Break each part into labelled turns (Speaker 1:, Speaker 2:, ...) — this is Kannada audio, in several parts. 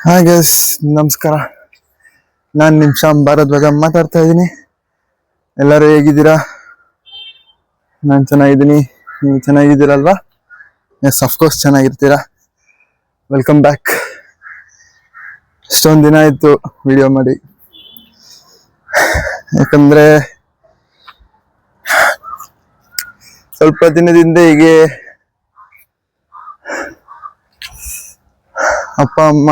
Speaker 1: ಹಾಯ್ ಗೈಸ್, ನಮಸ್ಕಾರ. ನಾನು ನಿಮ್ಮ ಶ್ಯಾಮ್ ಭಾರದ್ವಾಜ ಮಾತಾಡ್ತಾ ಇದ್ದೀನಿ. ಎಲ್ಲರೂ ಹೇಗಿದ್ದೀರಾ? ನಾನು ಚೆನ್ನಾಗಿದ್ದೀನಿ. ನೀವು ಚೆನ್ನಾಗಿದ್ದೀರಲ್ವಾ? ಎಸ್, ಅಫ್ಕೋರ್ಸ್ ಚೆನ್ನಾಗಿರ್ತೀರಾ. Welcome back. ಇಷ್ಟೊಂದು ದಿನ ಆಯಿತು ವಿಡಿಯೋ ಮಾಡಿ. ಯಾಕಂದರೆ ಸ್ವಲ್ಪ ದಿನದಿಂದ ಹೀಗೆ ಅಪ್ಪ ಅಮ್ಮ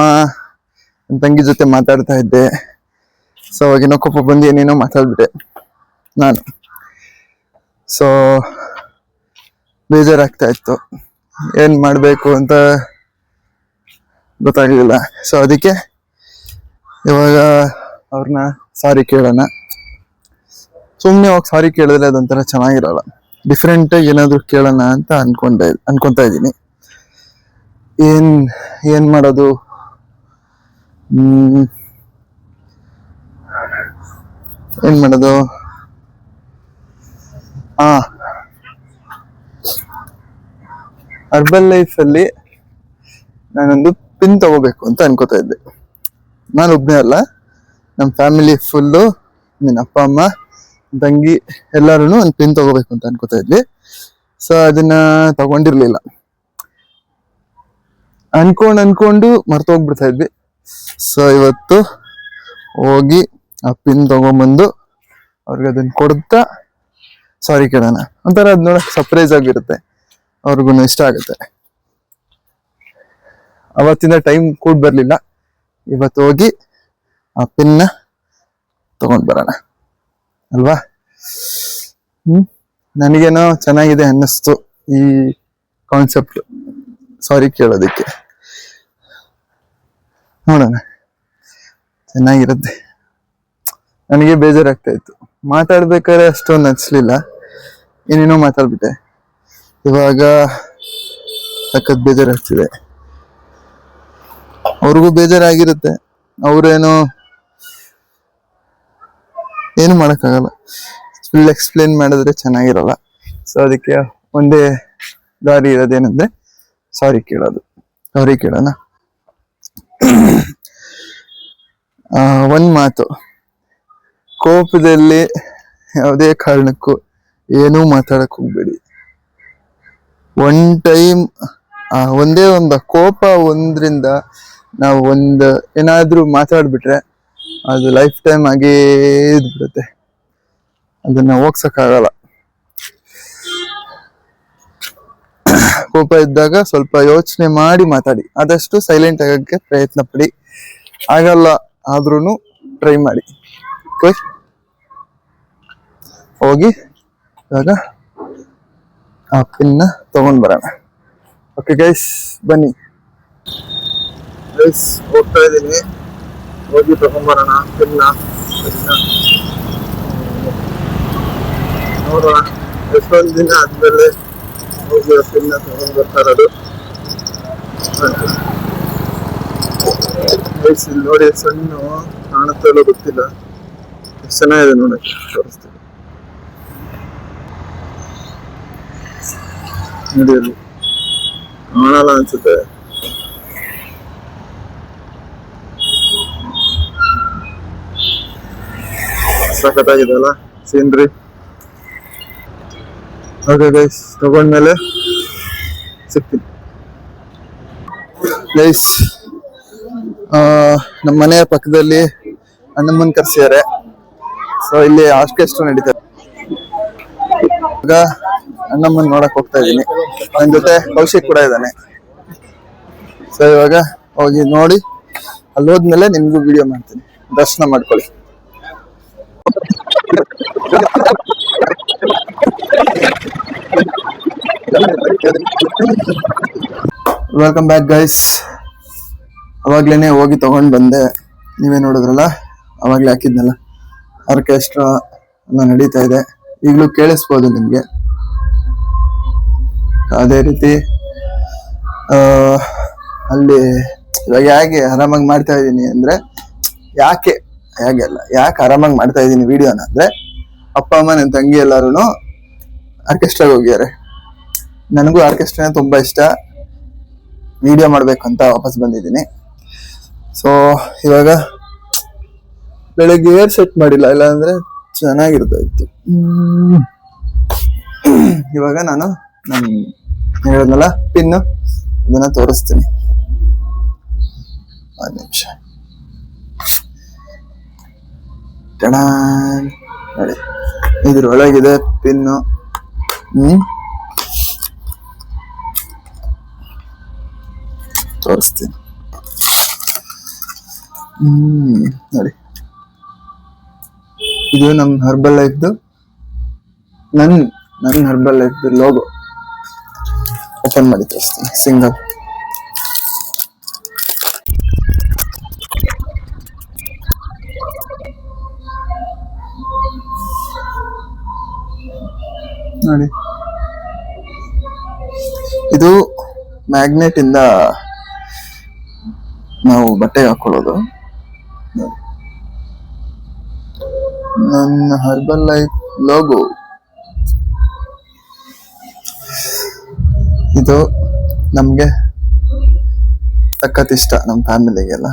Speaker 1: ನನ್ನ ತಂಗಿ ಜೊತೆ ಮಾತಾಡ್ತಾ ಇದ್ದೆ. ಸೊ ಅವಾಗಿನ ಕೋಪ ಬಂದು ಏನೇನೋ ಮಾತಾಡ್ಬಿಟ್ಟೆ ನಾನು. ಸೊ ಬೇಜಾರಾಗ್ತಾ ಇತ್ತು, ಏನು ಮಾಡಬೇಕು ಅಂತ ಗೊತ್ತಾಗಲಿಲ್ಲ. ಸೊ ಅದಕ್ಕೆ ಇವಾಗ ಅವ್ರನ್ನ ಸಾರಿ ಕೇಳೋಣ. ಸುಮ್ಮನೆ ಹೋಗಿ ಸಾರಿ ಕೇಳಿದ್ರೆ ಅದೊಂಥರ ಚೆನ್ನಾಗಿರಲ್ಲ. ಡಿಫ್ರೆಂಟಾಗಿ ಏನಾದರೂ ಕೇಳೋಣ ಅಂತ ಅನ್ಕೊತಾ ಇದ್ದೀನಿ. ಏನ್ ಮಾಡೋದು? ಏನ್ ಮಾಡೋದು? ಅರ್ಬನ್ ಲೈಫಲ್ಲಿ ನಾನೊಂದು ಪಿನ್ ತಗೋಬೇಕು ಅಂತ ಅನ್ಕೋತಾ ಇದ್ದೆ. ನಾನು ಒಬ್ಬನೇ ಅಲ್ಲ, ನಮ್ಮ ಫ್ಯಾಮಿಲಿ ಫುಲ್ಲು, ನನ್ನ ಅಪ್ಪ ಅಮ್ಮ ತಂಗಿ ಎಲ್ಲರೂ ಒಂದು ಪಿನ್ ತಗೋಬೇಕು ಅಂತ ಅನ್ಕೋತಾ ಇದ್ವಿ. ಸೊ ಅದನ್ನ ತಗೊಂಡಿರ್ಲಿಲ್ಲ. ಅನ್ಕೊಂಡು ಮರ್ತೋಗ್ಬಿಡ್ತಾ ಇದ್ವಿ. ಸೊ ಇವತ್ತು ಹೋಗಿ ಆ ಪಿನ್ ತಗೊಂಬಂದು ಅವ್ರಿಗೆ ಅದನ್ನ ಕೊಡ್ತಾ ಸಾರಿ ಕೇಳೋಣ. ಒಂಥರ ಅದ್ ನೋಡಕ್ ಸರ್ಪ್ರೈಸ್ ಆಗಿರುತ್ತೆ, ಅವ್ರಿಗೂ ಇಷ್ಟ ಆಗುತ್ತೆ. ಅವತ್ತಿಂದ ಟೈಮ್ ಕೂಡ ಬರ್ಲಿಲ್ಲ. ಇವತ್ತು ಹೋಗಿ ಆ ಪಿನ್ನ ತಗೊಂಡ್ ಬರೋಣ ಅಲ್ವಾ? ನನಗೇನೋ ಚೆನ್ನಾಗಿದೆ ಅನ್ನಿಸ್ತು ಈ ಕಾನ್ಸೆಪ್ಟ್, ಸಾರಿ ಕೇಳೋದಕ್ಕೆ. ನೋಡೋಣ, ಚೆನ್ನಾಗಿರುತ್ತೆ. ನನಗೆ ಬೇಜಾರಾಗ್ತಾ ಇತ್ತು ಮಾತಾಡ್ಬೇಕಾದ್ರೆ, ಅಷ್ಟೊಂದು ಅನ್ಸ್ಲಿಲ್ಲ, ಏನೇನೋ ಮಾತಾಡ್ಬಿಟ್ಟೆ. ಇವಾಗ ಸಖತ್ ಬೇಜಾರಾಗ್ತಿದೆ. ಅವ್ರಿಗೂ ಬೇಜಾರಾಗಿರುತ್ತೆ. ಅವ್ರೇನೋ ಏನು ಮಾಡೋಕ್ಕಾಗಲ್ಲ. ಫುಲ್ ಎಕ್ಸ್ಪ್ಲೇನ್ ಮಾಡಿದ್ರೆ ಚೆನ್ನಾಗಿರಲ್ಲ. ಸೊ ಅದಕ್ಕೆ ಒಂದೇ ದಾರಿ ಇರೋದೇನಂದ್ರೆ ಸಾರಿ ಕೇಳೋದು. ಸಾರಿ ಕೇಳೋಣ. ಒಂದ್ ಮಾತು, ಕೋಪದಲ್ಲಿ ಯಾವುದೇ ಕಾರಣಕ್ಕೂ ಏನೂ ಮಾತಾಡಕ್ ಹೋಗ್ಬೇಡಿ. ಒಂದೇ ಒಂದು ಕೋಪ ಒಂದ್ರಿಂದ ನಾವು ಏನಾದ್ರೂ ಮಾತಾಡ್ಬಿಟ್ರೆ ಅದು ಲೈಫ್ ಟೈಮ್ ಆಗೇ ಇದ್ಬಿಡುತ್ತೆ. ಅದನ್ನ ಹೋಗ್ಸಕ್ಕಾಗಲ್ಲ. ಕೋಪ ಇದ್ದಾಗ ಸ್ವಲ್ಪ ಯೋಚನೆ ಮಾಡಿ ಮಾತಾಡಿ. ಆದಷ್ಟು ಸೈಲೆಂಟ್ ಆಗಕ್ಕೆ ಪ್ರಯತ್ನ ಪಡಿ. ಆಗಲ್ಲ ಆದ್ರೂ ಟ್ರೈ ಮಾಡಿ. ಹೋಗಿ ಇವಾಗ ಆ ಪಿನ್ನ ತಗೊಂಡ್ ಬರೋಣ. ಓಕೆ ಗೈಸ್, ಬನ್ನಿ ಗೈಸ್, ಹೋಗ್ತಾ ಇದ್ದೀನಿ. ಹೋಗಿ ತಗೊಂಡ್ಬರೋಣ ಪಿನ್ನ. ನೋಡೋಣ, ಎಷ್ಟೊಂದು ದಿನ ಆದ್ಮೇಲೆ ಹೋಗಿ ಆ ಪಿನ್ನ ತಗೊಂಡ್ ಬರ್ತಾ ಇರೋದು. ಇಲ್ಲಿ ನೋಡಿ, ಸಣ್ಣ ಕಾಣುತ್ತಲೋ ಗೊತ್ತಿಲ್ಲ, ಎಷ್ಟು ಚೆನ್ನಾಗಿದೆ ನೋಡಕ್ಕೆ. ತೋರಿಸ್ತೀನಿ ನೋಡಿ, ಅಲ್ಲಿ ಕಾಣಲ್ಲ ಅನ್ಸುತ್ತೆ. ಸಖತ್ತಾಗಿದೆ ಅಲ್ಲ ಸೀನ್ರಿ. ಓಕೆ ಗೈಸ್, ತಗೊಂಡ್ಮೇಲೆ ಸಿಗ್ತೀನಿ ಗೈಸ್. ನಮ್ಮ ಮನೆಯ ಪಕ್ಕದಲ್ಲಿ ಅಣ್ಣಮ್ಮನ್ ಕರ್ಸಿದ್ದಾರೆ. ಸೊ ಇಲ್ಲಿ ಆರ್ಕೆಸ್ಟ್ರಾ ನಡೀತಾರೆ. ಈಗ ಅಣ್ಣಮ್ಮನ್ ನೋಡಕ್ ಹೋಗ್ತಾ ಇದ್ದೀನಿ. ನನ್ನ ಜೊತೆ ಕೌಶಿಕ್ ಕೂಡ ಇದ್ದಾನೆ. ಸೊ ಇವಾಗ ಹೋಗಿ ನೋಡಿ, ಅಲ್ಲಿ ಹೋದ್ಮೇಲೆ ನಿಮ್ಗೂ ವಿಡಿಯೋ ಮಾಡ್ತೀನಿ. ದರ್ಶನ ಮಾಡ್ಕೊಳ್ಳಿ. Welcome back guys. ಅವಾಗ್ಲೇನೆ ಹೋಗಿ ತಗೊಂಡ್ ಬಂದೆ. ನೀವೇ ನೋಡಿದ್ರಲ್ಲ, ಅವಾಗ್ಲೇ ಹಾಕಿದ್ನಲ್ಲ, ಆರ್ಕೆಸ್ಟ್ರಾ ಎಲ್ಲ ನಡೀತಾ ಇದೆ. ಈಗಲೂ ಕೇಳಿಸ್ಬೋದು ನಿಮ್ಗೆ. ಅದೇ ರೀತಿ ಅಲ್ಲಿ ಇವಾಗ ಹೇಗೆ ಆರಾಮಾಗಿ ಮಾಡ್ತಾ ಇದ್ದೀನಿ ಅಂದ್ರೆ, ಯಾಕೆ ಆರಾಮಾಗಿ ಮಾಡ್ತಾ ಇದ್ದೀನಿ ವಿಡಿಯೋನ ಅಂದ್ರೆ, ಅಪ್ಪ ಅಮ್ಮ ನನ್ನ ತಂಗಿ ಎಲ್ಲಾರು ಆರ್ಕೆಸ್ಟ್ರಾಗೆ ಹೋಗ್ಯಾರೆ. ನನಗೂ ಆರ್ಕೆಸ್ಟ್ರಾ ತುಂಬಾ ಇಷ್ಟ. ವಿಡಿಯೋ ಮಾಡ್ಬೇಕು ಅಂತ ವಾಪಸ್ ಬಂದಿದ್ದೀನಿ. ಸೊ ಇವಾಗ ಬೆಳಗ್ಗೆ ಏರ್ ಸೆಟ್ ಮಾಡಿಲ್ಲ, ಇಲ್ಲ ಅಂದ್ರೆ ಚೆನ್ನಾಗಿರ್ತಾ ಇತ್ತು. ಇವಾಗ ನಾನು ಹೇಳಿದ್ನಲ್ಲ ಪಿನ್ನು, ಅದನ್ನ ತೋರಿಸ್ತೀನಿ. ಒಂದು ನಿಮಿಷ. ನೋಡಿ, ಇದ್ರೊಳಗಿದೆ ಪಿನ್ನು. ತೋರಿಸ್ತೀನಿ. ನೋಡಿ, ಇದು ನಮ್ ಹರ್ಬಲ್ ಲೈಫ್ದು, ನನ್ನ ಹರ್ಬಲ್ ಲೈಫ್ದು ಲೋಗೋ. ಓಪನ್ ಮಾಡಿ ತೋರಿಸ್ತೀನಿ. ಸಿಂಗಲ್ ನೋಡಿ, ಇದು ಮ್ಯಾಗ್ನೆಟ್ ಇಂದ ನಾವು ಬಟ್ಟೆಗೆ ಹಾಕೊಳ್ಳೋದು. ನನ್ನ ಹರ್ಬಲ್ ಲೈಫ್ ಲೋಗೋ ಇದು. ನಮ್ಗೆ ಸಖತ್ ಇಷ್ಟ, ನಮ್ಮ ಫ್ಯಾಮಿಲಿಗೆಲ್ಲ,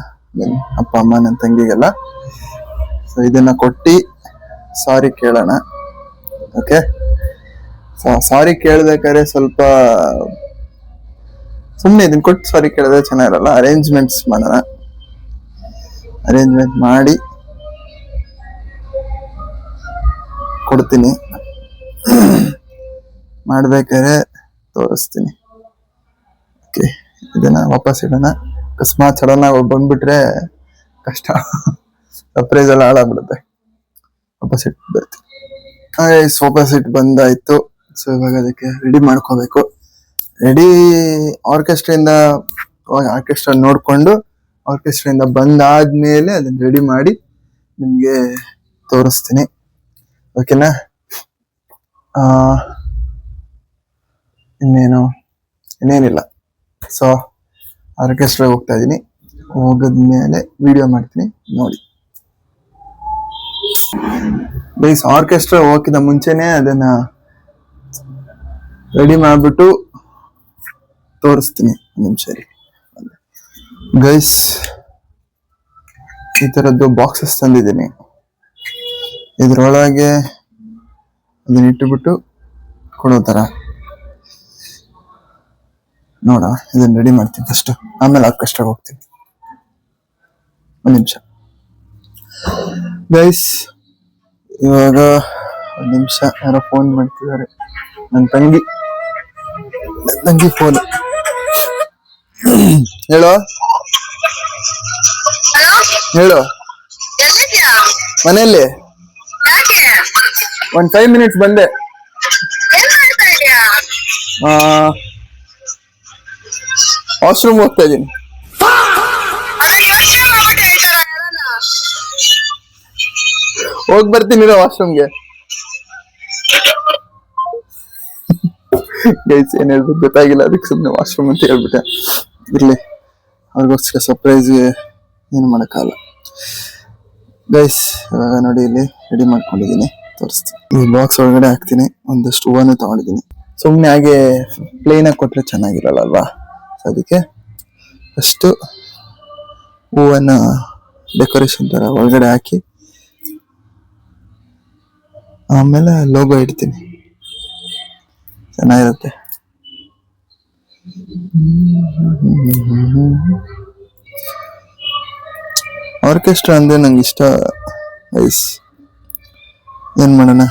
Speaker 1: ಅಪ್ಪ ಅಮ್ಮ ನನ್ನ ತಂಗಿಗೆಲ್ಲ. ಸೊ ಇದನ್ನ ಕೊಟ್ಟು ಸಾರಿ ಕೇಳೋಣ. ಓಕೆ, ಸಾರಿ ಕೇಳ್ಬೇಕಾದ್ರೆ ಸ್ವಲ್ಪ ಸುಮ್ಮನೆ ಇದನ್ನ ಕೊಟ್ಟು ಸಾರಿ ಕೇಳಿದ್ರೆ ಚೆನ್ನಾಗಿರಲ್ಲ. ಅರೇಂಜ್ಮೆಂಟ್ಸ್ ಮಾಡೋಣ. ಅರೇಂಜ್ಮೆಂಟ್ ಮಾಡಿ ಕೊಡ್ತೀನಿ. ಮಾಡ್ಬೇಕಾದ್ರೆ ತೋರಿಸ್ತೀನಿ. ಓಕೆ, ಇದನ್ನ ವಾಪಸ್ ಇಡೋಣ. ಅಕಸ್ಮಾತ್ ಸಡನ್ ಆಗಿ ಬಂದ್ಬಿಟ್ರೆ ಕಷ್ಟ, ಸರ್ಪ್ರೈಸ್ ಎಲ್ಲ ಹಾಳಾಗ್ಬಿಡುತ್ತೆ. ವಾಪಸ್ ಇಟ್ಟು ಬರ್ತೀನಿ. ವಾಪಸ್ ಇಟ್ಟು ಬಂದಾಯ್ತು. ಸೊ ಇವಾಗ ಅದಕ್ಕೆ ರೆಡಿ ಮಾಡ್ಕೋಬೇಕು. ರೆಡಿ ಆರ್ಕೆಸ್ಟ್ರಾ ನೋಡ್ಕೊಂಡು ಆರ್ಕೆಸ್ಟ್ರಾಯಿಂದ ಬಂದಾದ್ಮೇಲೆ ಅದನ್ನ ರೆಡಿ ಮಾಡಿ ನಿಮ್ಗೆ ತೋರಿಸ್ತೀನಿ. ಓಕೆನಾ? ಇನ್ನೇನಿಲ್ಲ. ಸೊ ಆರ್ಕೆಸ್ಟ್ರಾ ಹೋಗ್ತಾ ಇದೀನಿ. ಹೋಗದ್ಮೇಲೆ ವಿಡಿಯೋ ಮಾಡ್ತೀನಿ, ನೋಡಿ. ಗೈಸ್, ಆರ್ಕೆಸ್ಟ್ರಾ ಹೋಗಿದ ಮುಂಚೆನೆ ಅದನ್ನ ರೆಡಿ ಮಾಡ್ಬಿಟ್ಟು ತೋರಿಸ್ತೀನಿ. ನಿಮಿಷ ಗೈಸ್, ಈ ತರದ್ದು ಬಾಕ್ಸಸ್ ತಂದಿದ್ದೀನಿ. ಇದ್ರೊಳಗೆ ಅದನ್ನ ಇಟ್ಟುಬಿಟ್ಟು ಕೊಡೋ ತರ ನೋಡ. ಇದನ್ನ ರೆಡಿ ಮಾಡ್ತೀನಿ ಫಸ್ಟ್, ಆಮೇಲೆ ಆರ್ಕೆಸ್ಟ್ರಾಗೆ ಹೋಗ್ತೀನಿ. ಒಂದ್ ನಿಮಿಷ ಗೈಸ್. ಇವಾಗ ಒಂದ್ ನಿಮಿಷ, ಯಾರೋ ಫೋನ್ ಮಾಡ್ತಿದ್ದಾರೆ. ನನ್ನ ತಂಗಿ ಫೋನ್. ಹೇಳೋ ಮನೆಯಲ್ಲಿ ಒಂದ್ 5 minutes ಬಂದೆ. ವಾಶ್ರೂಮ್ ಹೋಗ್ತಾ ಇದೀನಿ. ಹೋಗ್ ಬರ್ತೀನಿ ವಾಶ್ರೂಮ್ಗೆ. ಗೈಸ್, ಏನ್ ಹೇಳ್ಬೇಕು ಗೊತ್ತಾಗಿಲ್ಲ, ಅದಕ್ಕೆ ಸುಮ್ನೆ ವಾಶ್ರೂಮ್ ಅಂತ ಹೇಳ್ಬಿಟ್ಟೆ. ಇರ್ಲಿ, ಅವ್ರಿಗೋಸ್ಕರ ಸರ್ಪ್ರೈಸ್ ಏನು ಮಾಡಕ್ಕಾಗಲ್ಲ. ಗೈಸ್, ಇವಾಗ ನೋಡಿ, ಇಲ್ಲಿ ರೆಡಿ ಮಾಡ್ಕೊಂಡಿದ್ದೀನಿ, ತೋರಿಸ್ತೀನಿ. ಈ ಬಾಕ್ಸ್ ಒಳಗಡೆ ಹಾಕ್ತೀನಿ. ಒಂದಷ್ಟು ಹೂವನ್ನು ತಗೊಂಡಿದ್ದೀನಿ. ಸುಮ್ನೆ ಹಾಗೆ ಪ್ಲೇನ್ ಆಗಿ ಕೊಟ್ರೆ ಚೆನ್ನಾಗಿರಲ್ಲ ಅಲ್ವಾ? ಅದಕ್ಕೆ ಅಷ್ಟು ಹೂವನ್ನ ಡೆಕೋರೇಷನ್ ತರ ಒಳಗಡೆ ಹಾಕಿ ಆಮೇಲೆ ಲೋಗೋ ಇಡ್ತೀನಿ. ಚೆನ್ನಾಗಿರುತ್ತೆ. ಆರ್ಕೆಸ್ಟ್ರಾ ಅಂದ್ರೆ ನಂಗೆ ಇಷ್ಟ. ಏನ್ ಮಾಡೋಣ,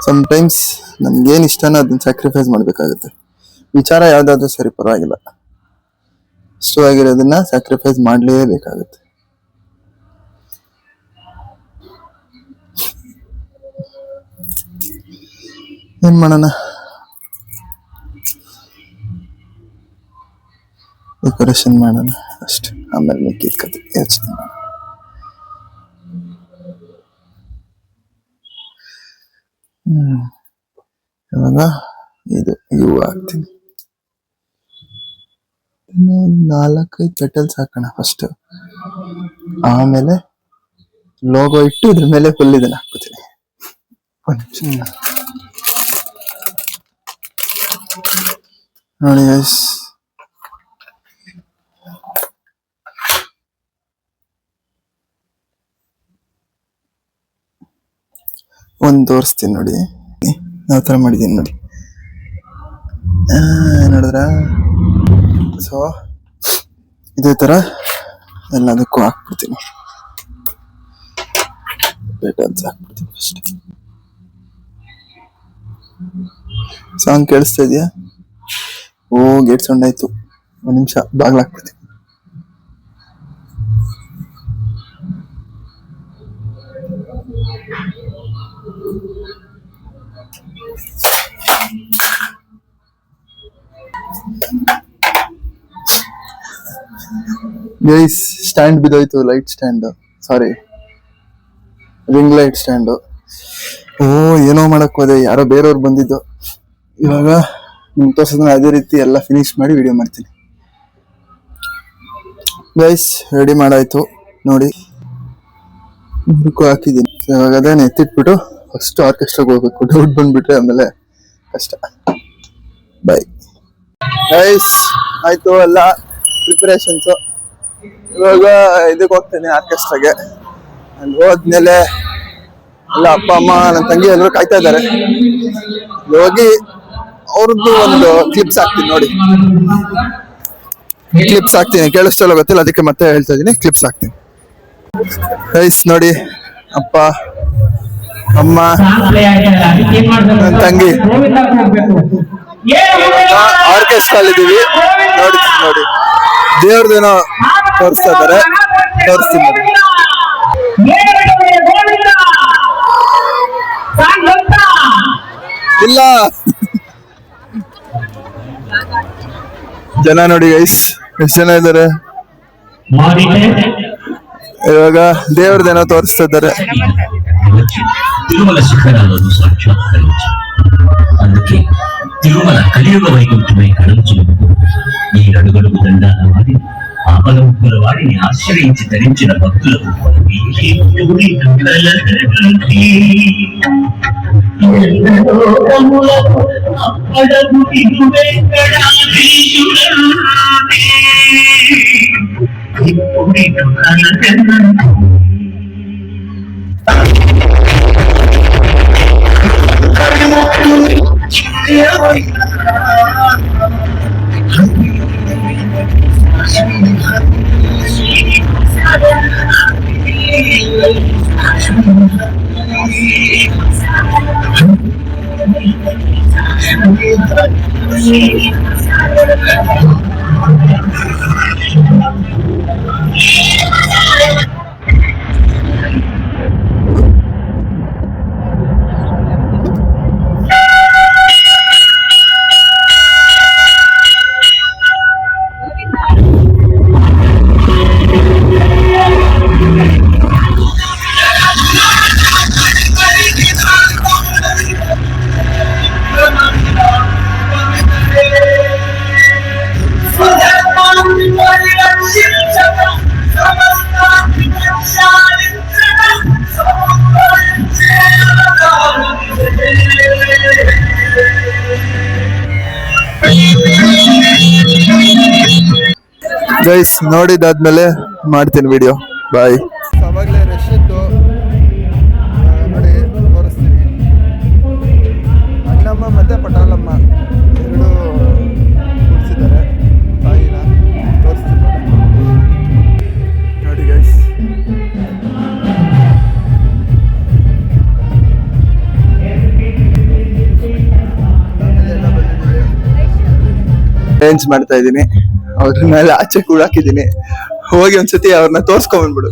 Speaker 1: ಸಮ್ಟೈಮ್ಸ್ ನನ್ಗೇನ್ ಇಷ್ಟನೋ ಅದನ್ನ ಸ್ಯಾಕ್ರಿಫೈಸ್ ಮಾಡ್ಬೇಕಾಗುತ್ತೆ. ವಿಚಾರ ಯಾವ್ದಾದ್ರು ಸರಿ, ಪರವಾಗಿಲ್ಲ, ಇಷ್ಟವಾಗಿರೋದನ್ನ ಸ್ಯಾಕ್ರಿಫೈಸ್ ಮಾಡ್ಲೇಬೇಕಾಗುತ್ತೆ. ಏನ್ ಮಾಡೋಣ, ಡೆಕೋರೇಷನ್ ಮಾಡೋಣ ಅಷ್ಟೇ. ಆಮೇಲೆ ಮಿಕ್ಕಿದ ಕತೆ ಯೋಚನೆ ಮಾಡೋಣ. ಇವಾಗ ಇವು ಹಾಕ್ತೀನಿ. 4-5 ಪೆಟಲ್ಸ್ ಹಾಕೋಣ ಫಸ್ಟ್. ಆಮೇಲೆ ಲೋಗೋ ಇಟ್ಟು ಇದ್ರ ಮೇಲೆ ಫುಲ್ ಇದನ್ನ ಹಾಕ್ತೀನಿ. ನೋಡಿ ಗೈಸ್, ಒಂದು ತೋರಿಸ್ತೀನಿ ನೋಡಿ, ಯಾವ ಥರ ಮಾಡಿದ್ದೀನಿ ನೋಡಿ. ನೋಡಿದ್ರ, ಸೊ ಇದೇ ಥರ ಎಲ್ಲದಕ್ಕೂ ಹಾಕ್ಬಿಡ್ತೀನಿ. ಹಾಕ್ಬಿಡ್ತೀನಿ ಫಸ್ಟ್. ಸಾಂಗ್ ಕೇಳಿಸ್ತಾ ಇದೆಯಾ? ಓ, ಗೇಟ್ ಸೌಂಡ್ ಆಯ್ತು. ಒಂದು ನಿಮಿಷ ಬಾಗ್ಲು ಹಾಕ್ಬಿಡ್ತೀನಿ. ಗೈಸ್, ಸ್ಟ್ಯಾಂಡ್ ಬಿದ್ದೋಯ್ತು, ಲೈಟ್ ಸ್ಟ್ಯಾಂಡ್, ಸಾರಿ ರಿಂಗ್ ಲೈಟ್ ಸ್ಟ್ಯಾಂಡು. ಓ, ಏನೋ ಮಾಡಕ್ ಹೋದೆ, ಯಾರೋ ಬೇರೆಯವ್ರು ಬಂದಿದ್ದು. ಇವಾಗ ನಿಮ್ಗೆ ತೋರ್ಸಿದ್ರೆ ಅದೇ ರೀತಿ ಎಲ್ಲ ಫಿನಿಶ್ ಮಾಡಿ ವಿಡಿಯೋ ಮಾಡ್ತೀನಿ. ಗೈಸ್, ರೆಡಿ ಮಾಡಾಯ್ತು ನೋಡಿ, ಹಾಕಿದ್ದೀನಿ. ಇವಾಗ ಅದೇನೆ ಎತ್ತಿಟ್ಬಿಟ್ಟು ಫಸ್ಟ್ ಆರ್ಕೆಸ್ಟ್ರಾಗೆ ಹೋಗ್ಬೇಕು. ಡೌಟ್ ಬಂದ್ಬಿಟ್ರೆ ಆಮೇಲೆ ಕಷ್ಟ. ಬೈ ಗೈಸ್, ಆಯ್ತು ಎಲ್ಲ ಪ್ರಿಪರೇಷನ್ಸು. ಇವಾಗ ಇದಕ್ಕೆ ಹೋಗ್ತೇನೆ ಆರ್ಕೆಸ್ಟ್ರಾಗೆ. ಅಲ್ಲಿ ಹೋದ್ಮೇಲೆ ಎಲ್ಲ ಅಪ್ಪ ಅಮ್ಮ ನನ್ನ ತಂಗಿ ಎಲ್ಲರೂ ಕಾಯ್ತಾ ಇದ್ದಾರೆ. ಹೋಗಿ ಅವ್ರದ್ದು ಒಂದು ಕ್ಲಿಪ್ಸ್ ಹಾಕ್ತೀನಿ ನೋಡಿ. ಕ್ಲಿಪ್ಸ್ ಹಾಕ್ತೀನಿ, ಕೇಳಿಸ್ತಲ್ಲ ಗೊತ್ತಿಲ್ಲ, ಅದಕ್ಕೆ ಮತ್ತೆ ಹೇಳ್ತಾ ಇದೀನಿ, ಕ್ಲಿಪ್ಸ್ ಹಾಕ್ತೀನಿ. ಗೈಸ್ ನೋಡಿ, ಅಪ್ಪ ಅಮ್ಮ ನನ್ನ ತಂಗಿ ಆರ್ಕೆಸ್ಟ್ರಾ ಇದ್ದೀವಿ. ನೋಡಿ ನೋಡಿ, ದೇವ್ರದೇನೋ ತೋರಿಸ್ತಾ ಇದ್ದಾರೆ, ತೋರಿಸ್ತೀನಿ ನೋಡಿ. ಇಲ್ಲ ಜನ ನೋಡಿ ಗೈಸ್, ಎಷ್ಟು ಜನ ಇದ್ದಾರೆ. ಇವಾಗ ದೇವ್ರದೇನೋ ತೋರಿಸ್ತಾ ಇದ್ದಾರೆ.
Speaker 2: ತಿರುಮಲ ಶಿಖರ ಅನ್ನೋದು ಸಾಕ್ಷಾತ್ ಕಳಚು. ಅದಕ್ಕೆ ತಿರುಮಲ ಕಲಿಯುಗ ವೈಕುಂಠಮೈ ಕಳಚು. ఈ అడుగడుగు దండాల వాడి ఆపల ముక్కుల వాడిని ఆశ్రయించి ధరించిన భక్తులకు
Speaker 1: ಗೈಸ್, ನೋಡಿದಾದ್ಮೇಲೆ ಮಾಡ್ತೀನಿ ವಿಡಿಯೋ. ಬಾಯ್. ಅವಾಗಲೇ ರಶ್ ಇತ್ತು ನೋಡಿ, ತೋರಿಸ್ತೀನಿ. ಅಣ್ಣಮ್ಮ ಮತ್ತೆ ಪಟಾಲಮ್ಮ ಎರಡು ಕೂರಿಸಿದ್ದಾರೆ ತಾಯಿನ, ತೋರಿಸ್ತೀನಿ ನೋಡಿ ಗೈಸ್. ಅರೇಂಜ್ ಮಾಡ್ತಾ ಇದ್ದೀನಿ, ಅವ್ರ ಮೇಲೆ ಆಚೆ ಕೂಡ ಹಾಕಿದ್ದೀನಿ. ಹೋಗಿ ಒಂದ್ಸತಿ ಅವ್ರನ್ನ ತೋರ್ಸ್ಕೊಂಡ್ಬಿಡು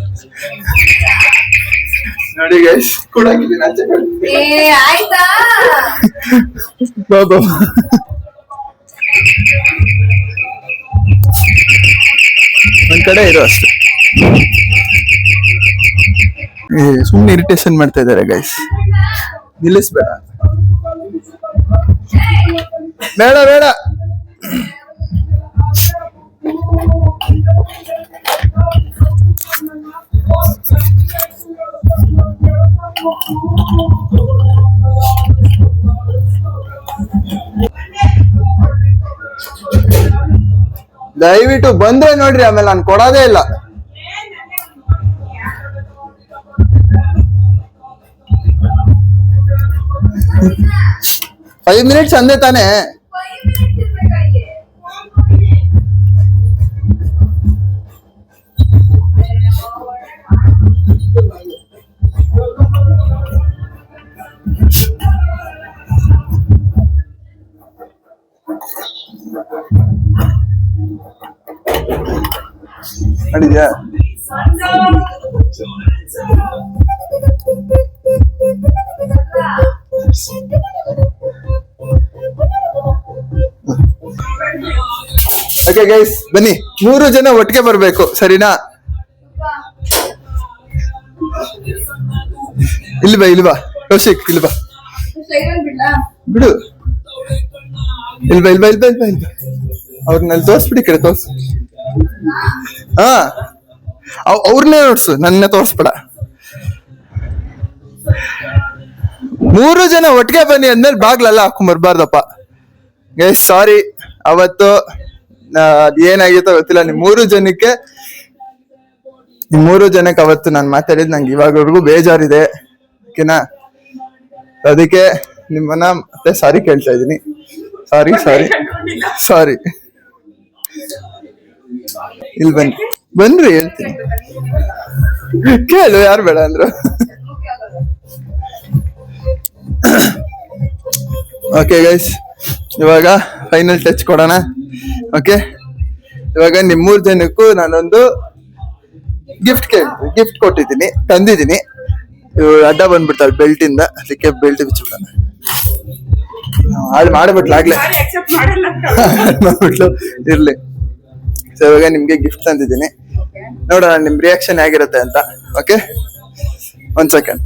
Speaker 1: ನೋಡಿ ಗೈಸ್, ಕೂಡ ಹಾಕಿದ್ದೀನಿ ಆಚೆ. ಬಾಬಾ ಒಂದ್ ಕಡೆ ಇರೋ ಅಷ್ಟೇ. ಸುಮ್ಮನೆ ಇರಿಟೇಷನ್ ಮಾಡ್ತಾ ಇದಾರೆ ಗೈಸ್, ನಿಲ್ಲಿಸ್ಬೇಡ. ಬೇಡ ಬೇಡ, ದಯವಿಟ್ಟು ಬಂದ್ರೆ ನೋಡ್ರಿ, ಆಮೇಲೆ ನಾನು ಕೊಡೋದೇ ಇಲ್ಲ. 5 minutes ಅಂದೆ ತಾನೇ. ಮಾಡಿದ್ಯಾ? ಓಕೆ ಗೈಸ್, ಬನ್ನಿ 3 ಜನ ಒಟ್ಟಿಗೆ ಬರ್ಬೇಕು, ಸರಿನಾ? ಇಲ್ವಾ ಕೌಶಿಕ್, ಇಲ್ವಾ ಬಿಡು, ಇಲ್ವಾ ಅವ್ರನ್ನಲ್ಲಿ ತೋರ್ಸ್ಬಿಡಿ, ಕಡೆ ತೋರ್ಸು. ಹಾ, ಅವ್ರನ್ನೇ ನೋಡ್ಸು, ನನ್ನ ತೋರ್ಸ್ಬೇಡ. 3 ಜನ ಒಟ್ಟಿಗೆ ಬನ್ನಿ ಅಂದ್ಮೇಲೆ ಬಾಗ್ಲೆಲ್ಲ ಹಾಕೊಂಡ್ ಬರ್ಬಾರ್ದಪ್ಪ ಗೈಸ್. ಸಾರಿ, ಅವತ್ತು ಏನಾಗಿತ್ತೋ ಗೊತ್ತಿಲ್ಲ. ನಿಮ್ 3 ಜನಕ್ಕೆ ಅವತ್ತು ನಾನು ಮಾತಾಡಿದ್ ನಂಗೆ ಇವಾಗವರೆಗೂ ಬೇಜಾರಿದೆ, ಓಕೆನಾ? ಅದಕ್ಕೆ ನಿಮ್ಮನ್ನ ಮತ್ತೆ ಸಾರಿ ಕೇಳ್ತಾ ಇದೀನಿ. ಸಾರಿ. ಇಲ್ಲಿ ಬನ್ರಿ ಹೇಳ್ತೀನಿ, ಕೇಳು, ಯಾರು ಬೇಡ ಅಂದ್ರು. ಓಕೆ ಗೈಸ್, ಇವಾಗ ಫೈನಲ್ ಟಚ್ ಕೊಡೋಣ. ಓಕೆ, ಇವಾಗ ನಿಮ್ 3 ಜನಕ್ಕೂ ನಾನೊಂದು ಗಿಫ್ಟ್ ಕೊಟ್ಟಿದ್ದೀನಿ, ತಂದಿದ್ದೀನಿ. ಅಡ್ಡ ಬಂದ್ಬಿಡ್ತಾಳೆ ಬೆಲ್ಟ್ ಇಂದ, ಅದಕ್ಕೆ ಬೆಲ್ಟ್ ಬಿಚ್ಚಿಬಿಡೋಣ. ಹಾಳು ಮಾಡ್ಬಿಟ್ಲಾಗ್ಲೇ ಮಾಡ್ಬಿಟ್ಲು, ಇರ್ಲಿ. ಸೊ ಇವಾಗ ನಿಮ್ಗೆ ಗಿಫ್ಟ್ ತಂದಿದ್ದೀನಿ, ನೋಡೋಣ ನಿಮ್ ರಿಯಾಕ್ಷನ್ ಹೇಗಿರುತ್ತೆ ಅಂತ. Okay, 1 second.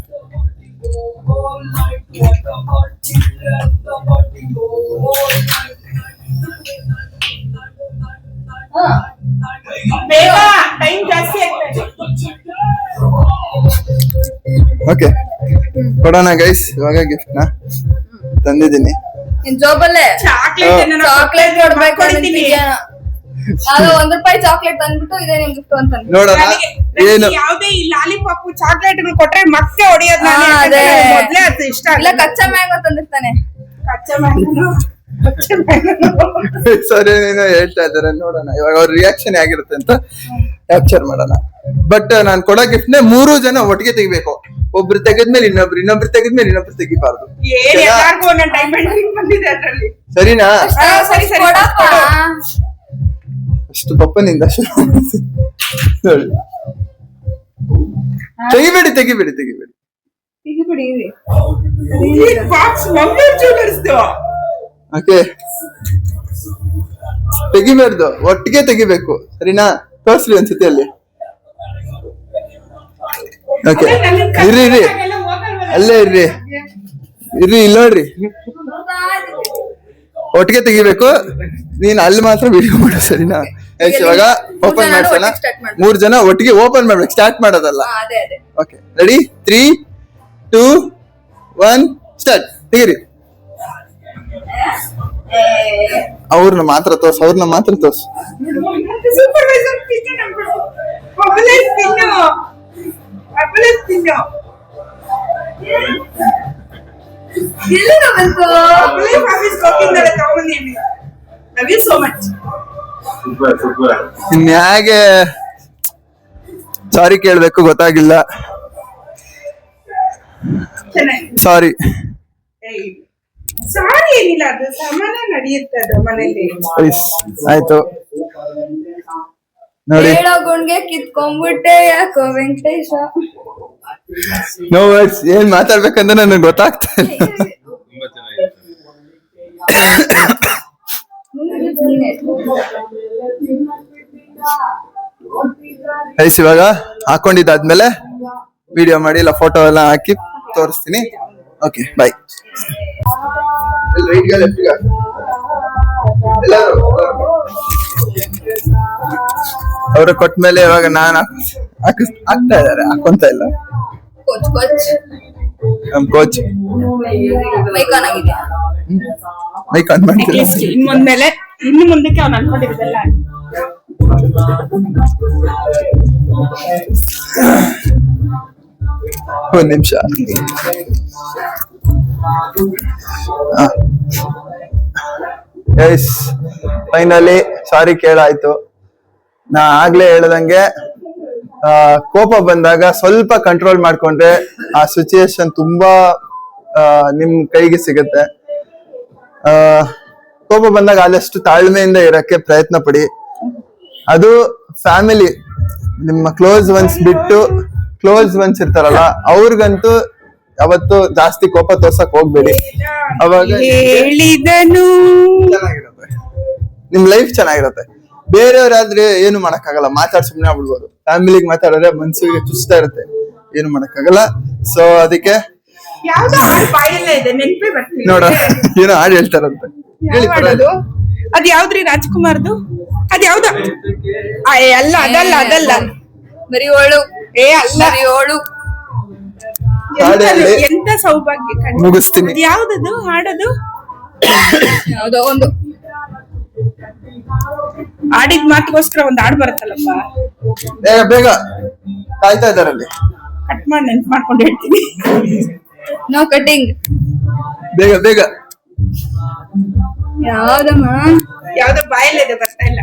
Speaker 1: ಓಕೆ, ಕೊಡೋಣ ಗೈಸ್. ಇವಾಗ ಗಿಫ್ಟ್ ನ ತಂದಿದ್ದೀನಿ.
Speaker 3: ಜೋಬಲ್ಲೇ ಚಾಕ್ಲೇಟ್ ಕೊಡ್ಬೇಕು ಅಂತಿದ್ದೀನಿ. ನಾನು ₹1 ಚಾಕ್ಲೇಟ್ ತಂದ್ಬಿಟ್ಟು ಇದೇ ನಿಮ್ ಗಿಫ್ಟ್ ಅಂತ
Speaker 1: ನೋಡೋಣ. ಏನು
Speaker 4: ಯಾವ್ದೇ ಈ ಲಾಲಿಪಾಪ್ ಚಾಕ್ಲೇಟ್ ಕೊಟ್ರೆ ಮತ್ತೆ ಹೊಡಿಯೋದು ಮೊದ್ಲೇ ಅದು ಇಷ್ಟ
Speaker 3: ಇಲ್ಲ. ಕಚ್ಚಾ ಮ್ಯಾಂಗೋ ತಂದಿರ್ತಾನೆ.
Speaker 4: ಕಚ್ಚಾ ಮ್ಯಾಂಗೋ
Speaker 1: ಸರಿ, ನೀನು ಹೇಳ್ತಾ ಇದ್ದಾರೆ, ನೋಡೋಣ ಇವಾಗ ಅವ್ರ ರಿಯಾಕ್ಷನ್ ಆಗಿರುತ್ತೆ ಅಂತ ಕ್ಯಾಪ್ಚರ್ ಮಾಡೋಣ. ಬಟ್ ನಾನು ಕೊಡೋ ಗಿಫ್ಟ್ ನೇ 3 ಜನ ಒಟ್ಟಿಗೆ ತೆಗಿಬೇಕು. ಒಬ್ರು ತೆಗೆದ್ಮೇಲೆ ಇನ್ನೊಬ್ರು ತೆಗೆದ್ಮೇಲೆ ಇನ್ನೊಬ್ರು ತೆಗಿಬಾರ್ದು, ಸರಿನಾ? ಅಷ್ಟು ಪಪ್ಪನಿಂದ ತೆಗಿಬೇಡಿ. ಓಕೆ, ತೆಗಿಬಾರ್ದು, ಒಟ್ಟಿಗೆ ತೆಗಿಬೇಕು, ಸರಿನಾ? ತೋರ್ಸ್ರಿ ಒಂದ್ಸತಿ ಅಲ್ಲಿ. ಓಕೆ, ಇರ್ರಿ ಅಲ್ಲೇ ಇರ್ರಿ, ಇಲ್ಲಿ ನೋಡ್ರಿ, ಒಟ್ಟಿಗೆ ತೆಗಿಬೇಕು. ನೀನ್ ಅಲ್ಲಿ ಮಾತ್ರ ವಿಡಿಯೋ ಮಾಡು, ಸರಿನಾ? ಇವಾಗ ಓಪನ್ ಮಾಡ್ಸೋಣ. 3 ಜನ ಒಟ್ಟಿಗೆ ಓಪನ್ ಮಾಡ್ಬೇಕು, ಸ್ಟಾರ್ಟ್ ಮಾಡೋದಲ್ಲ. Okay, ready? 3, 2, 1 ಸ್ಟಾರ್ಟ್. ತೆಗೀರಿ. ಅವ್ರನ್ನ ಮಾತ್ರ ತೋರ್ಸು. ಇನ್ಯಾಗೆ ಸಾರಿ ಕೇಳ್ಬೇಕು ಗೊತ್ತಾಗಿಲ್ಲ. ಸಾರಿ
Speaker 4: ಏನಿಲ್ಲ, ಅದು ಸಮಾನ ನಡೆಯುತ್ತೆ ಅದು ಮನೇಲಿ.
Speaker 1: ಆಯ್ತು ನೋಡಿ.
Speaker 3: ಗುಣ್ಗೆ ಕಿತ್ಕೊಂಡ್ಬಿಟ್ಟೆ ಯಾಕೋ ವೆಂಕಟೇಶ.
Speaker 1: ನೋ ವರ್ಡ್ಸ್, ಏನ್ ಮಾತಾಡ್ಬೇಕಂದ್ರೆ ನನಗೆ ಗೊತ್ತಾಗ್ತಾ ಇಲ್ಲ. ಇವಾಗ ಹಾಕೊಂಡಿದ್ದಾದ್ಮೇಲೆ ವಿಡಿಯೋ ಮಾಡಿ ಇಲ್ಲ ಫೋಟೋ ಎಲ್ಲ ಹಾಕಿ ತೋರಿಸ್ತೀನಿ. ಓಕೆ, ಬಾಯ್. ಅವ್ರ ಕೊಟ್ಮೇಲೆ ಇವಾಗ ನಾನು ಹಾಕ್ತಾ ಇದಾರೆ, ಹಾಕೊಂತ ಇಲ್ಲ. ನಮ್ ಕೋಚ್ ಮೈಕ್ ಆನ್ ಮಾಡ್ತೀರಾ?
Speaker 4: ಇನ್ನು ಮುಂದಕ್ಕೆ ಅವ್ನು ಅನ್ಕೊಂಡಿರೋದೆಲ್ಲ
Speaker 1: ಒಂದ್ ನಿಮಿಷ. ಎಸ್ ಫೈನಲಿ ಸಾರಿ ಕೇಳಾಯ್ತು. ನಾ ಆಗ್ಲೇ ಹೇಳ್ದಂಗೆ ಕೋಪ ಬಂದಾಗ ಸ್ವಲ್ಪ ಕಂಟ್ರೋಲ್ ಮಾಡ್ಕೊಂಡ್ರೆ ಆ ಸಿಚುಯೇಷನ್ ತುಂಬಾ ನಿಮ್ ಕೈಗೆ ಸಿಗುತ್ತೆ. ಕೋಪ ಬಂದಾಗ ಆದಷ್ಟು ತಾಳ್ಮೆಯಿಂದ ಇರಕ್ಕೆ ಪ್ರಯತ್ನ ಪಡಿ. ಅದು ಫ್ಯಾಮಿಲಿ ನಿಮ್ಮ ಕ್ಲೋಸ್ ಒನ್ಸ್ ಬಿಟ್ಟು ಕ್ಲೋಸ್ ಒನ್ಸ್ ಇರ್ತಾರಲ್ಲ ಅವ್ರಿಗಂತೂ ಯಾವತ್ತು ಜಾಸ್ತಿ ಕೋಪ ತೋರ್ಸಕ್ ಹೋಗ್ಬೇಡಿ. ಅವಾಗ
Speaker 4: ಹೇಳಿದನು
Speaker 1: ಚೆನ್ನಾಗಿರುತ್ತೆ, ನಿಮ್ ಲೈಫ್ ಚೆನ್ನಾಗಿರುತ್ತೆ. ಬೇರೆಯವ್ರಾದ್ರೆ ಏನು ಮಾಡಕ್ಕಾಗಲ್ಲ, ಮಾತಾಡ್ ಸುಮ್ನೆ ಆಗ್ಬಿಡ್ಬೋದು. ಫ್ಯಾಮಿಲಿಗೆ ಮಾತಾಡಿದ್ರೆ ಮನ್ಸಿಗೆ ಚುಸ್ತಾ ಇರುತ್ತೆ, ಏನು ಮಾಡಕ್ಕಾಗಲ್ಲ. ಸೊ ಅದಕ್ಕೆ
Speaker 4: ಯಾವ್ದೋ ಹಾಡು ಬಾಯಲ್ಲೇ ಇದೆ, ನೆನ್ಪೇ ಬರ್ತೀನಿ.
Speaker 1: ನೋಡ ಏನೋ ಹಾಡು ಹೇಳ್ತಾರಂತೆ, ಹೇಳಿ
Speaker 4: ಯಾವ ಹಾಡದು? ಅದ್ ಯಾವ್ದ್ರಿ ರಾಜ್ಕುಮಾರ್ದು? ಅದ್ ಯಾವ್ದ? ಅಲ್ಲ ಅದಲ್ಲ
Speaker 3: ಬರೀ ಓಳು
Speaker 4: ಅಲ್ಲ
Speaker 3: ಬರೀ ಓಳು.
Speaker 1: ಹಾಡು ಹೇಳಿ
Speaker 4: ಎಂತ ಸೌಭಾಗ್ಯ ಕಣ್ಣು.
Speaker 1: ಮುಗಿಸ್ತೀನಿ.
Speaker 4: ಅದ್ ಯಾವ್ದದು ಹಾಡದು?
Speaker 3: ಯಾವ್ದೋ ಒಂದು
Speaker 4: ಆಡಿದ ಮಾತಿಗೋಸ್ಕರ ಒಂದ್ ಹಾಡು ಬರುತ್ತಲ್ಲಪ್ಪ,
Speaker 1: ಬೇಗ ಬೇಗ ಕಾಯ್ತಾ ಇದಾರಲ್ಲಿ,
Speaker 4: ಕಟ್ ಮಾಡಿ ನೆನ್ಪು ಮಾಡ್ಕೊಂಡು ಹೇಳ್ತೀನಿ.
Speaker 3: No cutting.
Speaker 1: ಬೇಗ ಬೇಗ.
Speaker 3: ಯಾವ್ದಮ್ಮ?
Speaker 4: ಯಾವ್ದೋ ಬಾಯಲ್ಲಿದೆ, ಬರ್ತಾ ಇಲ್ಲ.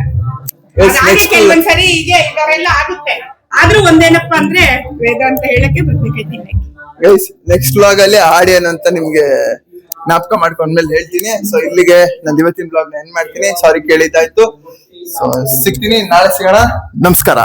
Speaker 1: Yes,
Speaker 4: ಅದ್ ಹಾಗೆ
Speaker 1: next
Speaker 4: ಕೆಲವೊಂದ್ಸರಿ ಹೀಗೆ ಇದರೆಲ್ಲ ಆಗುತ್ತೆ. ಆದ್ರೂ ಒಂದೇನಪ್ಪ ಅಂದ್ರೆ ವೇದ ಅಂತ ಹೇಳಕ್ಕೆ ಬರ್ಬೇಕೈತಿ.
Speaker 1: ನೆಕ್ಸ್ಟ್ ವ್ಲಾಗ್ ಅಲ್ಲಿ ಹಾಡು ಏನು ಅಂತ ನಿಮ್ಗೆ ಜ್ಞಾಪಕ ಮಾಡ್ಕೊಂಡ್ಮೇಲೆ ಹೇಳ್ತೀನಿ. ಸೊ ಇಲ್ಲಿಗೆ ನಾನು ಇವತ್ತಿನ ವ್ಲಾಗ್ ನ ಎಂಡ್ ಮಾಡ್ತೀನಿ. ಸಾರಿ ಕೇಳಿದ್ದಾಯ್ತು. ಸೊ ಸಿಗ್ತೀನಿ, ನಾಳೆ ಸಿಗೋಣ. ನಮಸ್ಕಾರ.